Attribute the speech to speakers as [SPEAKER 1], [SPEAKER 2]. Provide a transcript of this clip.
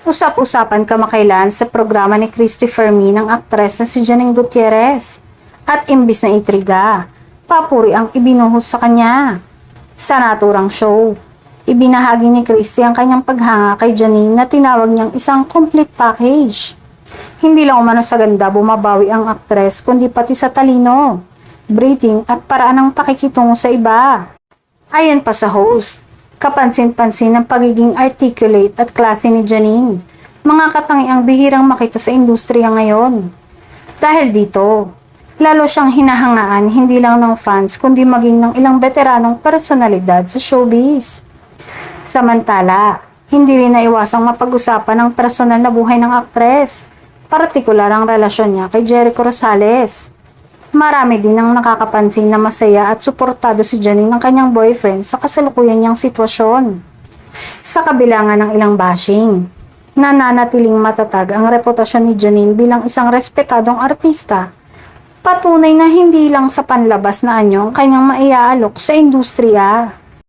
[SPEAKER 1] Usap-usapan kamakailan sa programa ni Christy Fermin ng aktres na si Janine Gutierrez. At imbis na intriga, papuri ang ibinuhos sa kanya. Sa naturang show, ibinahagi ni Christy ang kanyang paghanga kay Janine na tinawag niyang isang complete package. Hindi lang umano sa ganda bumabawi ang aktres kundi pati sa talino, breathing at paraan ng pakikitungo sa iba. Ayon pa sa host, kapansin-pansin ang pagiging articulate at klase ni Janine, mga katangiang bihirang makita sa industriya ngayon. Dahil dito, lalo siyang hinahangaan hindi lang ng fans kundi maging ng ilang veteranong personalidad sa showbiz. Samantala, hindi rin naiwasang mapag-usapan ang personal na buhay ng aktres, partikular ang relasyon niya kay Jericho Rosales. Marami din ang nakakapansin na masaya at suportado si Janine ng kanyang boyfriend sa kasalukuyan niyang sitwasyon. Sa kabilangan ng ilang bashing, nananatiling matatag ang reputasyon ni Janine bilang isang respetadong artista. Patunay na hindi lang sa panlabas na anyo ang kanyang maiaalok sa industriya.